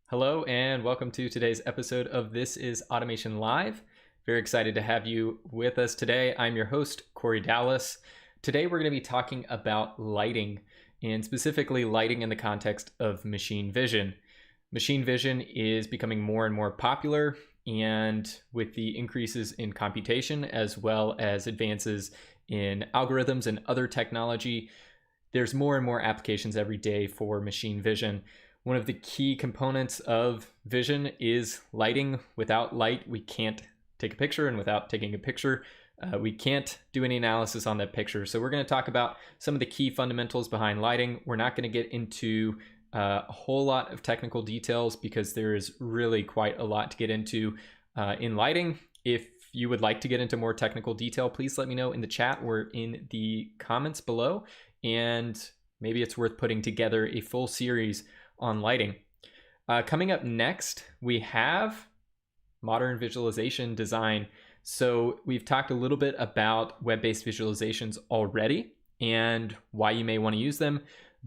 Hello and welcome to today's episode of This is Automation Live. Very excited to have you with us today. I'm your host, Corey Dallas. Today we're going to be talking about lighting, and specifically lighting in the context of machine vision. Machine vision is becoming more and more popular, and with the increases in computation as well as advances in algorithms and other technology, there's more and more applications every day for machine vision. One of the key components of vision is lighting. Without light, we can't take a picture, and without taking a picture, we can't do any analysis on that picture. So we're going to talk about some of the key fundamentals behind lighting. We're not going to get into a whole lot of technical details because there is really quite a lot to get into in lighting. If you would like to get into more technical detail, please let me know in the chat or in the comments below, and maybe it's worth putting together a full series on lighting. Coming up next, we have modern visualization design. So we've talked a little bit about web-based visualizations already and why you may want to use them,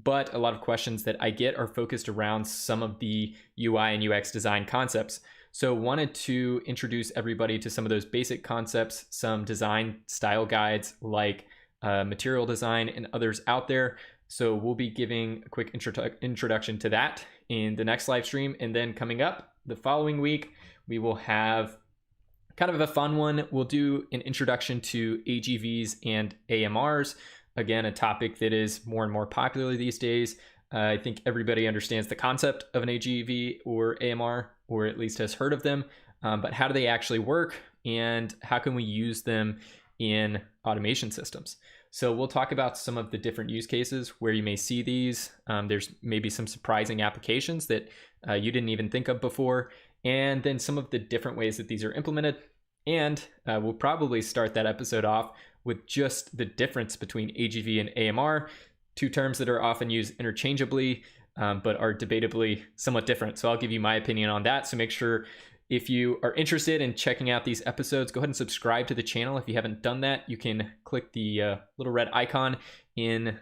but a lot of questions that I get are focused around some of the UI and UX design concepts. So wanted to introduce everybody to some of those basic concepts, some design style guides like material design and others out there. So we'll be giving a quick introduction to that in the next live stream. And then coming up the following week, we will have kind of a fun one. We'll do an introduction to AGVs and AMRs. Again, a topic that is more and more popular these days. I think everybody understands the concept of an AGV or AMR, or at least has heard of them. But how do they actually work, and how can we use them in automation systems? So we'll talk about some of the different use cases where you may see these. There's maybe some surprising applications that you didn't even think of before, and then some of the different ways that these are implemented. And we'll probably start that episode off with just the difference between AGV and AMR, two terms that are often used interchangeably, but are debatably somewhat different. So I'll give you my opinion on that. So make sure, if you are interested in checking out these episodes, go ahead and subscribe to the channel. If you haven't done that, you can click the little red icon in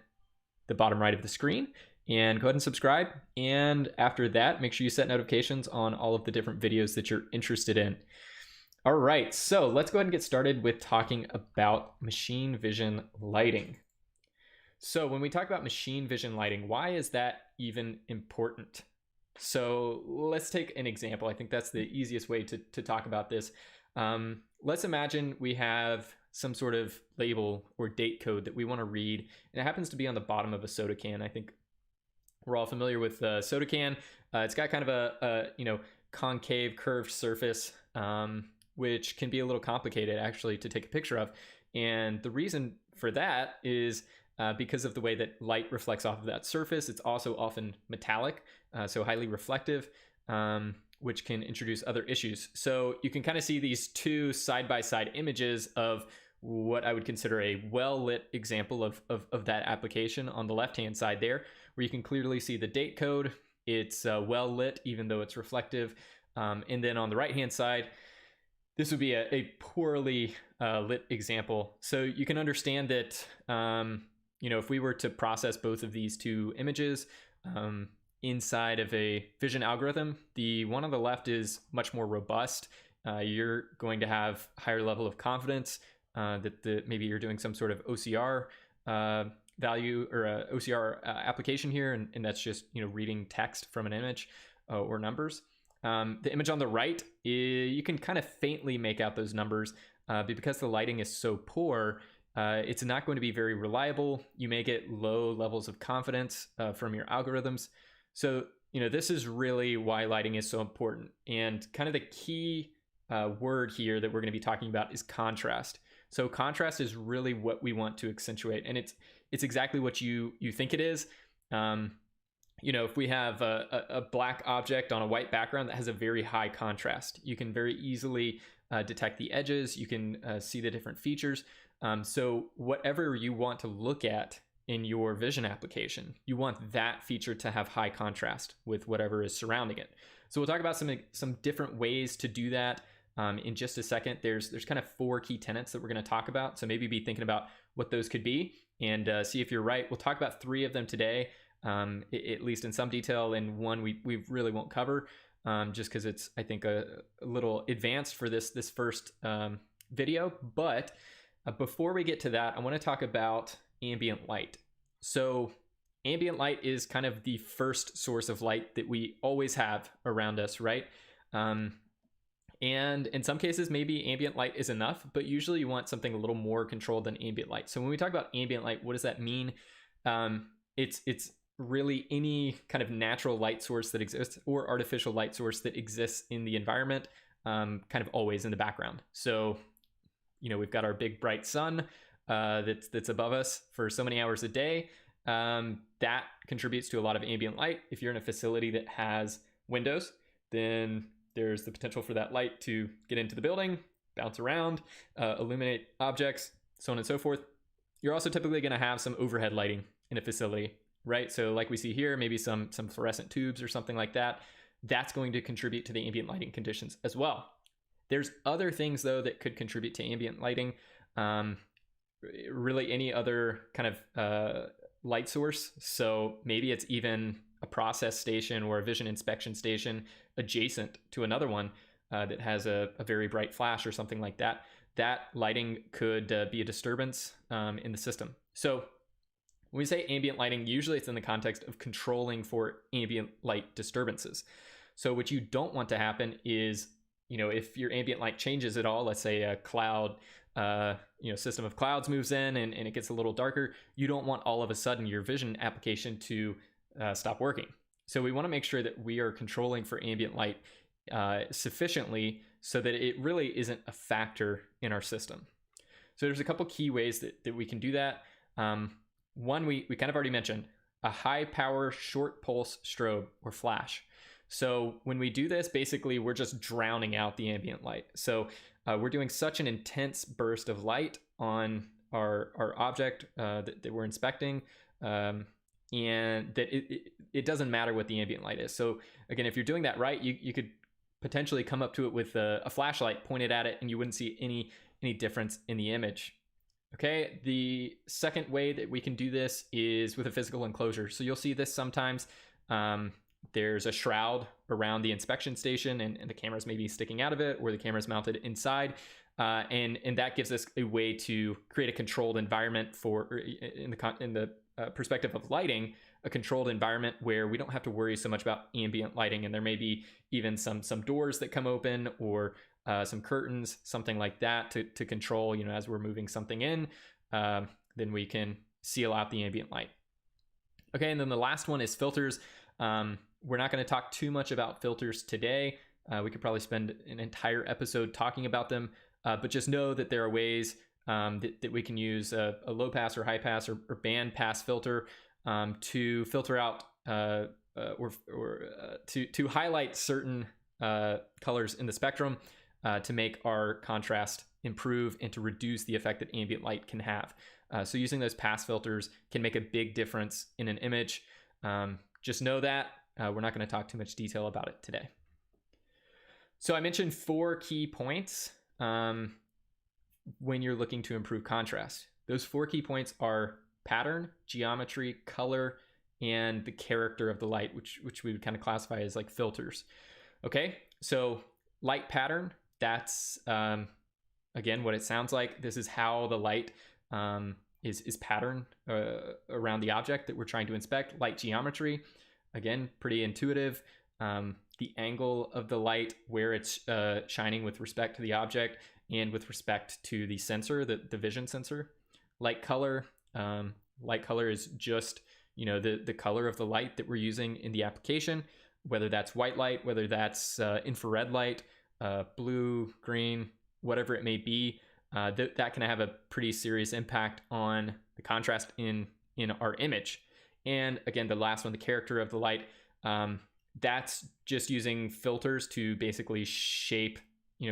the bottom right of the screen and go ahead and subscribe. And after that, make sure you set notifications on all of the different videos that you're interested in. All right, so let's go ahead and get started with talking about machine vision lighting. So when we talk about machine vision lighting, why is that even important? So let's take an example. I think that's the easiest way to talk about this. Let's imagine we have some sort of label or date code that we want to read, and it happens to be on the bottom of a soda can. I think we're all familiar with a soda can. It's got kind of a concave curved surface, which can be a little complicated actually to take a picture of. And the reason for that is because of the way that light reflects off of that surface. It's also often metallic, so highly reflective, which can introduce other issues. So you can kind of see these two side-by-side images of what I would consider a well-lit example of that application on the left-hand side there, where you can clearly see the date code. It's well-lit, even though it's reflective. And then on the right-hand side, this would be a poorly lit example. So you can understand that if we were to process both of these two images inside of a vision algorithm, the one on the left is much more robust. You're going to have higher level of confidence that maybe you're doing some sort of OCR value or OCR application here, and that's just reading text from an image or numbers. The image on the right, you can kind of faintly make out those numbers, but because the lighting is so poor, it's not going to be very reliable. You may get low levels of confidence from your algorithms. So, this is really why lighting is so important. And kind of the key word here that we're going to be talking about is contrast. So contrast is really what we want to accentuate. And it's exactly what you think it is. If we have a black object on a white background that has a very high contrast, you can very easily detect the edges. You can see the different features. So whatever you want to look at in your vision application, you want that feature to have high contrast with whatever is surrounding it. So we'll talk about some different ways to do that in just a second. There's kind of 4 key tenets that we're going to talk about. So maybe be thinking about what those could be and see if you're right. We'll talk about 3 of them today, at least in some detail, and one we really won't cover. just because it's, I think, a little advanced for this first video. But before we get to that, I want to talk about ambient light. So ambient light is kind of the first source of light that we always have around us, right? And in some cases, maybe ambient light is enough, but usually you want something a little more controlled than ambient light. So when we talk about ambient light, what does that mean? It's really any kind of natural light source that exists or artificial light source that exists in the environment, kind of always in the background. So, we've got our big bright sun that's above us for so many hours a day. That contributes to a lot of ambient light. If you're in a facility that has windows, then there's the potential for that light to get into the building, bounce around, illuminate objects, so on and so forth. You're also typically going to have some overhead lighting in a facility, right? So like we see here, maybe some fluorescent tubes or something like that. That's going to contribute to the ambient lighting conditions as well. There's other things, though, that could contribute to ambient lighting. Really any other kind of light source. So maybe it's even a process station or a vision inspection station adjacent to another one that has a very bright flash or something like that. That lighting could be a disturbance in the system. So when we say ambient lighting, usually it's in the context of controlling for ambient light disturbances. So what you don't want to happen is, if your ambient light changes at all, let's say a cloud, system of clouds moves in and it gets a little darker, you don't want all of a sudden your vision application to stop working. So we want to make sure that we are controlling for ambient light sufficiently so that it really isn't a factor in our system. So there's a couple key ways that we can do that. One, we kind of already mentioned, a high power short pulse strobe or flash. So when we do this, basically we're just drowning out the ambient light. So we're doing such an intense burst of light on our object that we're inspecting, and that it doesn't matter what the ambient light is. So again, if you're doing that right, you could potentially come up to it with a flashlight pointed at it and you wouldn't see any difference in the image. Okay, the second way that we can do this is with a physical enclosure. So you'll see this sometimes. There's a shroud around the inspection station and the camera's maybe sticking out of it, or the camera's mounted inside. And that gives us a way to create a controlled environment in the perspective of lighting, a controlled environment where we don't have to worry so much about ambient lighting. And there may be even some doors that come open, or some curtains, something like that to control, as we're moving something in, then we can seal out the ambient light. Okay, and then the last one is filters. We're not going to talk too much about filters today. We could probably spend an entire episode talking about them, but just know that there are ways that we can use a low pass or high pass or band pass filter to filter out or to highlight certain colors in the spectrum to make our contrast improve and to reduce the effect that ambient light can have. So using those pass filters can make a big difference in an image. Just know that. We're not going to talk too much detail about it today. So I mentioned 4 key points when you're looking to improve contrast. Those 4 key points are pattern, geometry, color, and the character of the light, which we would kind of classify as like filters. Okay, so light pattern, that's again what it sounds like. This is how the light is patterned around the object that we're trying to inspect. Light geometry, again, pretty intuitive. The angle of the light, where it's shining with respect to the object and with respect to the sensor, the vision sensor. Light color is just, the color of the light that we're using in the application, whether that's white light, whether that's infrared light, blue, green, whatever it may be. That can have a pretty serious impact on the contrast in our image. And again, the last one, the character of the light, that's just using filters to basically shape,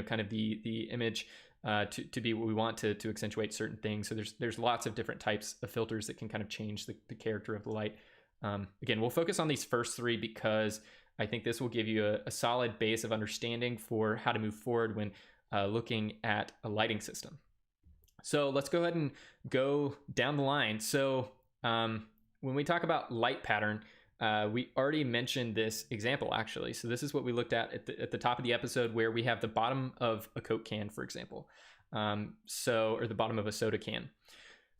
kind of the image to be what we want to accentuate certain things. So there's lots of different types of filters that can kind of change the character of the light. Again, we'll focus on these first 3 because I think this will give you a solid base of understanding for how to move forward when looking at a lighting system. So let's go ahead and go down the line. So when we talk about light pattern, We already mentioned this example actually. So this is what we looked at the top of the episode, where we have the bottom of a Coke can, for example. Or the bottom of a soda can.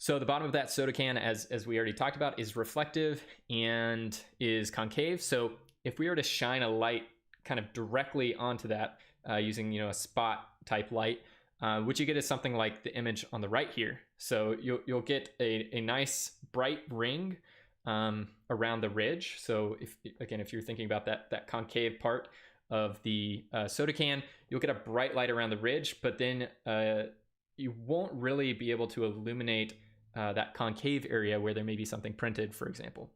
So the bottom of that soda can, as we already talked about, is reflective and is concave. So if we were to shine a light kind of directly onto that using a spot type light, what you get is something like the image on the right here. So you'll get a nice bright ring around the ridge. So if you're thinking about that concave part of the soda can, you'll get a bright light around the ridge, but then you won't really be able to illuminate that concave area where there may be something printed, for example.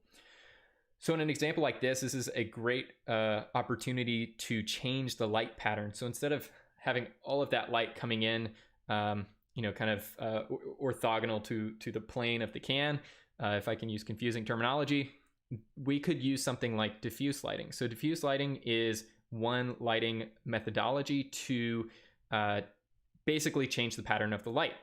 So in an example like this is a great opportunity to change the light pattern. So instead of having all of that light coming in, kind of orthogonal to the plane of the can, if I can use confusing terminology, we could use something like diffuse lighting. So diffuse lighting is one lighting methodology to basically change the pattern of the light.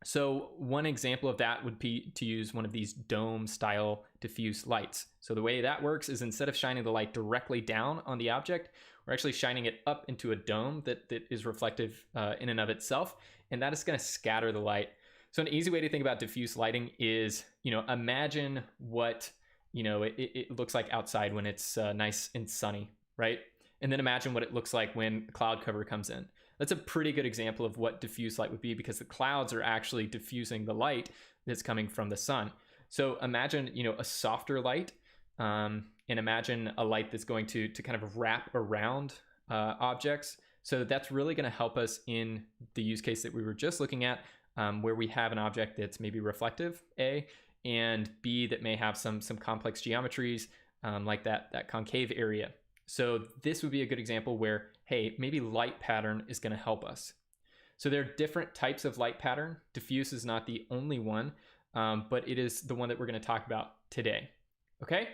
So one example of that would be to use one of these dome style diffuse lights. So the way that works is, instead of shining the light directly down on the object, we're actually shining it up into a dome that is reflective in and of itself, and that is going to scatter the light. So an easy way to think about diffuse lighting is, imagine what it looks like outside when it's nice and sunny, right? And then imagine what it looks like when a cloud cover comes in. That's a pretty good example of what diffuse light would be, because the clouds are actually diffusing the light that's coming from the sun. So imagine, a softer light, and imagine a light that's going to kind of wrap around objects. So that's really going to help us in the use case that we were just looking at, where we have an object that's maybe reflective, A, and B, that may have some complex geometries, like that concave area. So this would be a good example where, hey, maybe light pattern is going to help us. So there are different types of light pattern. Diffuse is not the only one, but it is the one that we're going to talk about today. Okay,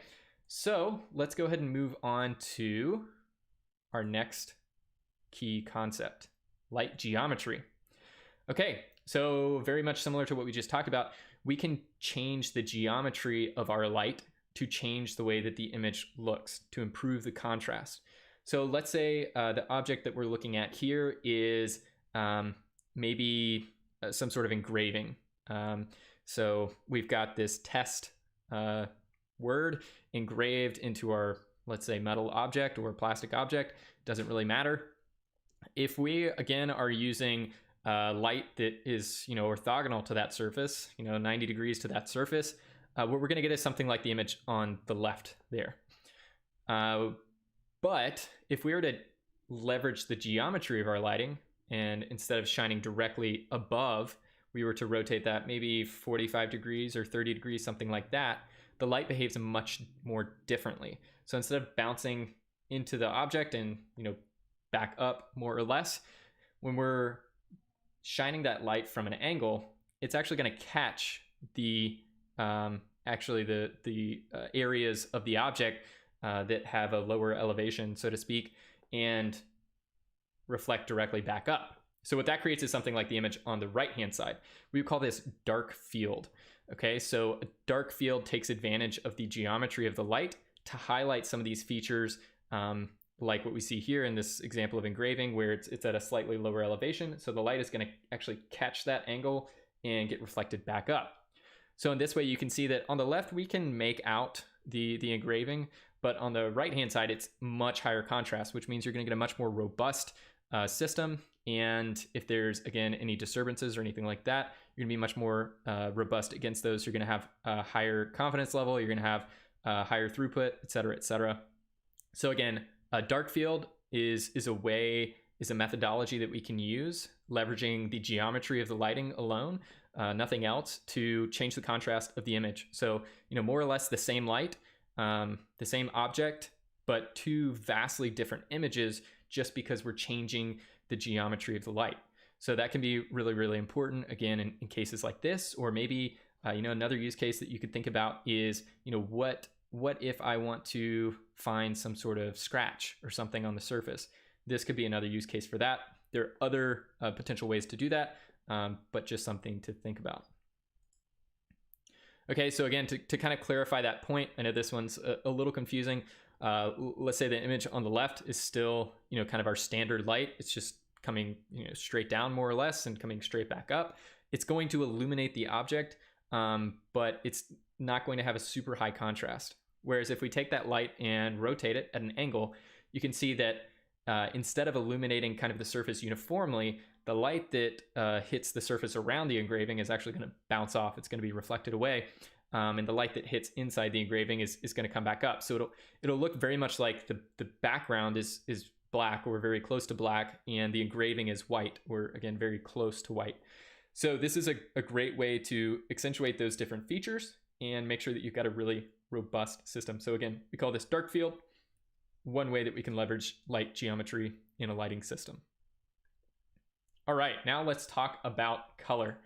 so let's go ahead and move on to our next key concept, light geometry. Okay, so very much similar to what we just talked about, we can change the geometry of our light to change the way that the image looks, to improve the contrast. So let's say the object that we're looking at here is maybe some sort of engraving. So we've got this test word engraved into our, let's say, metal object or plastic object. Doesn't really matter. If we, again, are using light that is, orthogonal to that surface, 90 degrees to that surface, what we're going to get is something like the image on the left there. But if we were to leverage the geometry of our lighting, and instead of shining directly above, we were to rotate that maybe 45 degrees or 30 degrees, something like that, the light behaves much more differently. So instead of bouncing into the object and, back up more or less, when we're shining that light from an angle, it's actually going to catch the areas of the object that have a lower elevation, so to speak, and reflect directly back up. So what that creates is something like the image on the right-hand side. We would call this dark field. Okay, so a dark field takes advantage of the geometry of the light to highlight some of these features, like what we see here in this example of engraving, where it's at a slightly lower elevation. So the light is going to actually catch that angle and get reflected back up. So in this way, you can see that on the left, we can make out the engraving, but on the right-hand side, it's much higher contrast, which means you're going to get a much more robust system. And if there's, again, any disturbances or anything like that, you're going to be much more robust against those. You're going to have a higher confidence level. You're going to have higher throughput, et cetera, et cetera. So again, a dark field is a methodology that we can use, leveraging the geometry of the lighting alone, nothing else, to change the contrast of the image. So, more or less the same light, the same object, but two vastly different images, just because we're changing the geometry of the light. So that can be really, really important, again, in cases like this. Or maybe, another use case that you could think about is, what if I want to find some sort of scratch or something on the surface? This could be another use case for that. There are other potential ways to do that, but just something to think about. Okay, so again, to kind of clarify that point, I know this one's a little confusing. Let's say the image on the left is still, kind of our standard light. It's just coming, straight down more or less and coming straight back up. It's going to illuminate the object, but it's not going to have a super high contrast. Whereas if we take that light and rotate it at an angle, you can see that instead of illuminating kind of the surface uniformly, the light that hits the surface around the engraving is actually going to bounce off. It's going to be reflected away. And the light that hits inside the engraving is going to come back up. So it'll look very much like the background is black or very close to black, and the engraving is white or, again, very close to white. So this is a great way to accentuate those different features and make sure that you've got a really robust system. So again, we call this dark field, one way that we can leverage light geometry in a lighting system. All right, now let's talk about color.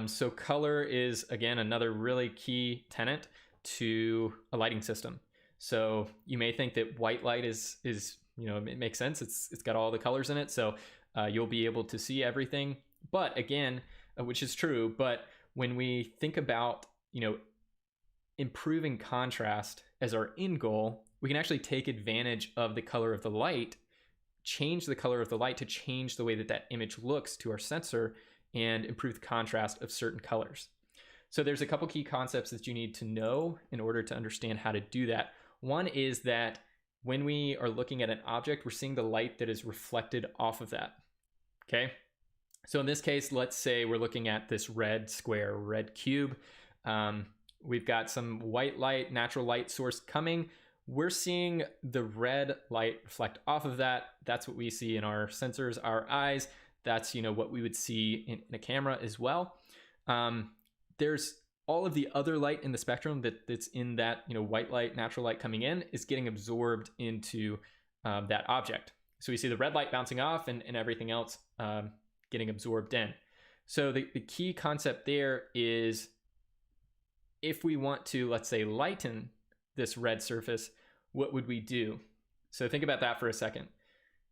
So color is, again, another really key tenet to a lighting system. So you may think that white light is it makes sense. It's got all the colors in it, so you'll be able to see everything. But again, which is true, but when we think about improving contrast as our end goal, we can actually take advantage of the color of the light, change the color of the light to change the way that image looks to our sensor and improve the contrast of certain colors. So there's a couple key concepts that you need to know in order to understand how to do that. One is that when we are looking at an object, we're seeing the light that is reflected off of that. Okay. So in this case, let's say we're looking at this red square, red cube. We've got some white light, natural light source coming. We're seeing the red light reflect off of that. That's what we see in our sensors, our eyes. That's what we would see in a camera as well. There's all of the other light in the spectrum that's in that white light, natural light coming in is getting absorbed into that object. So we see the red light bouncing off and everything else getting absorbed in. So the key concept there is, if we want to, let's say, lighten this red surface, what would we do? So think about that for a second.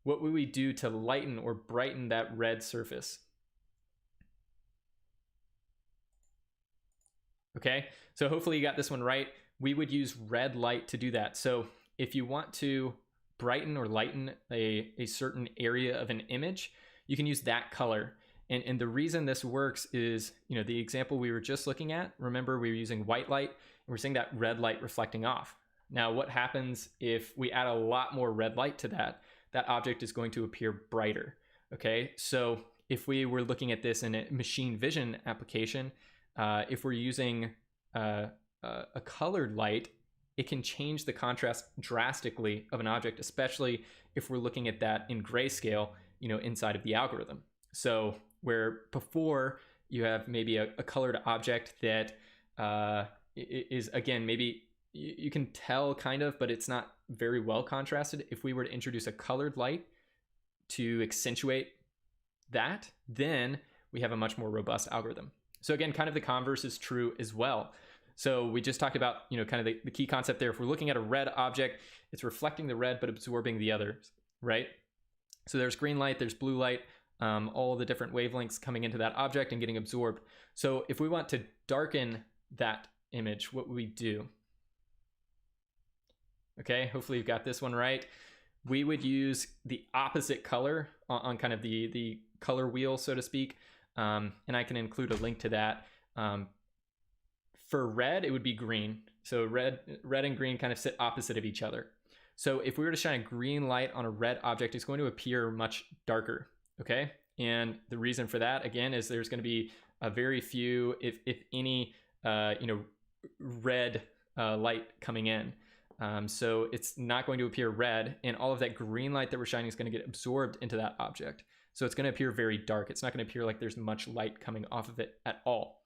What would we do to lighten or brighten that red surface? Okay, so hopefully you got this one right. We would use red light to do that. So if you want to brighten or lighten a certain area of an image, you can use that color. And the reason this works is, the example we were just looking at, remember we were using white light and we're seeing that red light reflecting off. Now, what happens if we add a lot more red light to that object is going to appear brighter. Okay, so if we were looking at this in a machine vision application, if we're using a colored light, it can change the contrast drastically of an object, especially if we're looking at that in grayscale, inside of the algorithm. So where before you have maybe a colored object that is, again, maybe you can tell kind of, but it's not very well contrasted. If we were to introduce a colored light to accentuate that, then we have a much more robust algorithm. So again, kind of the converse is true as well. So we just talked about, kind of the key concept there. If we're looking at a red object, it's reflecting the red, but absorbing the others, right? So there's green light, there's blue light, all the different wavelengths coming into that object and getting absorbed. So if we want to darken that image, what would we do? Okay, hopefully you've got this one right. We would use the opposite color on kind of the color wheel, so to speak. And I can include a link to that. For red, it would be green. So red and green kind of sit opposite of each other. So if we were to shine a green light on a red object, it's going to appear much darker, okay? And the reason for that, again, is there's going to be a very few, if any, red light coming in. So it's not going to appear red, and all of that green light that we're shining is going to get absorbed into that object. So it's going to appear very dark. It's not going to appear like there's much light coming off of it at all.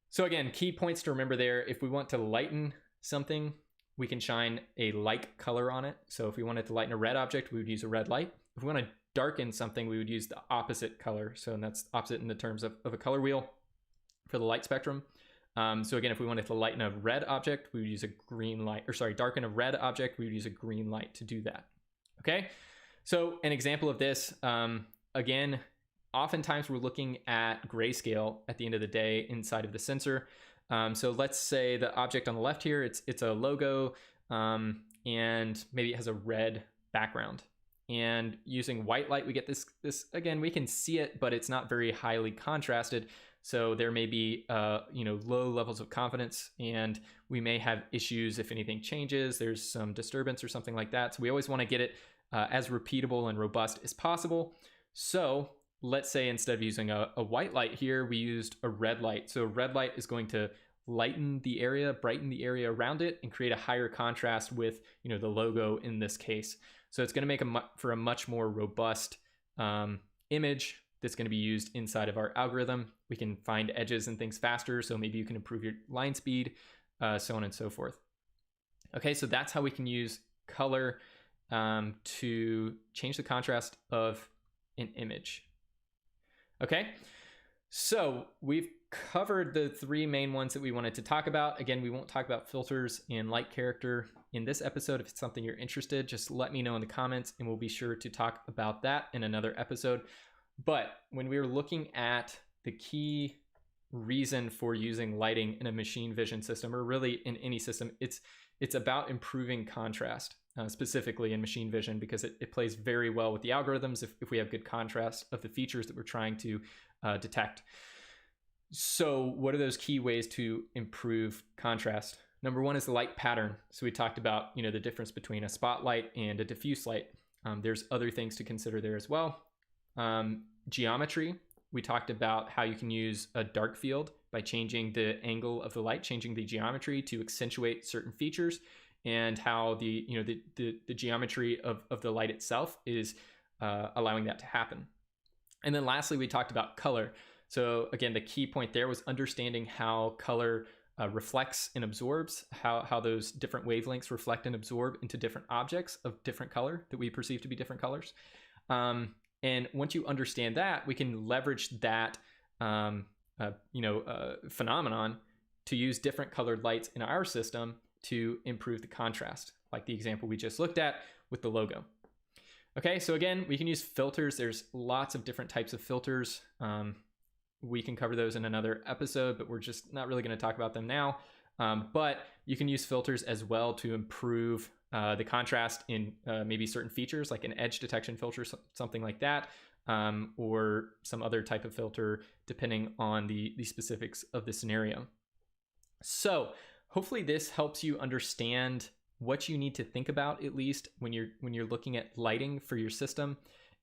So again, key points to remember there. If we want to lighten something, we can shine a like color on it. So if we wanted to lighten a red object, we would use a red light. If we want to darken something, we would use the opposite color. So that's opposite in the terms of a color wheel for the light spectrum. So again, if we wanted to lighten a red object, we would use a green light, darken a red object, we would use a green light to do that. Okay. So an example of this, again, oftentimes we're looking at grayscale at the end of the day inside of the sensor. So let's say the object on the left here, it's a logo, and maybe it has a red background. And using white light, we get this again, we can see it, but it's not very highly contrasted. So there may be low levels of confidence, and we may have issues if anything changes. There's some disturbance or something like that. So we always want to get it as repeatable and robust as possible. So let's say instead of using a white light here, we used a red light. So red light is going to lighten the area, brighten the area around it, and create a higher contrast with the logo in this case. So it's going to make for a much more robust image that's going to be used inside of our algorithm. We can find edges and things faster, so maybe you can improve your line speed, so on and so forth. Okay, so that's how we can use color to change the contrast of an image. Okay, so we've covered the three main ones that we wanted to talk about. Again, we won't talk about filters and light character in this episode. If it's something you're interested, just let me know in the comments and we'll be sure to talk about that in another episode. But when we were looking at the key reason for using lighting in a machine vision system, or really in any system, it's about improving contrast, specifically in machine vision, because it plays very well with the algorithms if we have good contrast of the features that we're trying to detect. So what are those key ways to improve contrast? Number one is the light pattern. So we talked about the difference between a spotlight and a diffuse light. There's other things to consider there as well. Geometry. We talked about how you can use a dark field by changing the angle of the light, changing the geometry to accentuate certain features, and how the geometry of the light itself is allowing that to happen. And then lastly, we talked about color. So again, the key point there was understanding how color reflects and absorbs, how those different wavelengths reflect and absorb into different objects of different color that we perceive to be different colors. And once you understand that, we can leverage that phenomenon to use different colored lights in our system to improve the contrast, like the example we just looked at with the logo. Okay, so again, we can use filters. There's lots of different types of filters. We can cover those in another episode, but we're just not really going to talk about them now. But you can use filters as well to improve the contrast in maybe certain features, like an edge detection filter, something like that, or some other type of filter, depending on the specifics of the scenario. So hopefully this helps you understand what you need to think about, at least when you're looking at lighting for your system,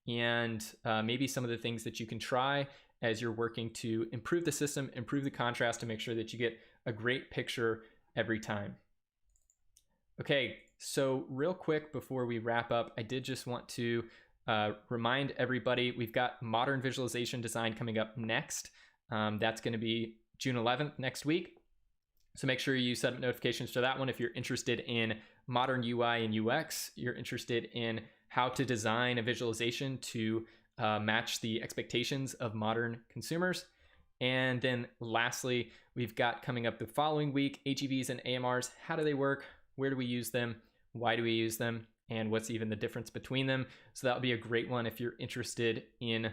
and maybe some of the things that you can try as you're working to improve the system, improve the contrast, to make sure that you get a great picture every time. Okay, so real quick before we wrap up, I did just want to remind everybody we've got Modern Visualization Design coming up next. That's going to be June 11th next week. So make sure you set up notifications for that one if you're interested in modern UI and UX, you're interested in how to design a visualization to match the expectations of modern consumers. And then lastly, we've got coming up the following week, HEVs and AMRs. How do they work? Where do we use them? Why do we use them? And what's even the difference between them? So that would be a great one if you're interested in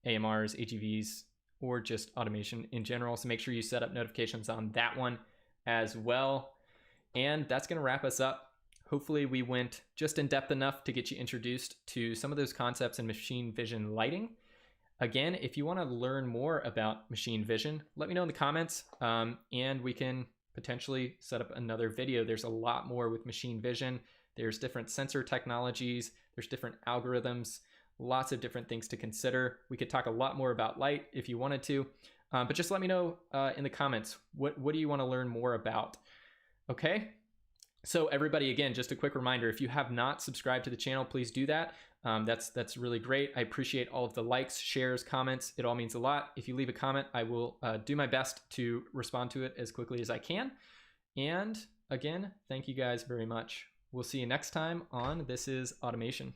AMRs, HEVs, or just automation in general. So make sure you set up notifications on that one as well. And that's going to wrap us up. Hopefully we went just in depth enough to get you introduced to some of those concepts in machine vision lighting. Again, if you want to learn more about machine vision, let me know in the comments, and we can potentially set up another video. There's a lot more with machine vision. There's different sensor technologies, there's different algorithms, lots of different things to consider. We could talk a lot more about light if you wanted to, but just let me know in the comments, what do you want to learn more about? Okay. So everybody, again, just a quick reminder, if you have not subscribed to the channel, please do that. That's really great. I appreciate all of the likes, shares, comments. It all means a lot. If you leave a comment, I will do my best to respond to it as quickly as I can. And again, thank you guys very much. We'll see you next time on This is Automation.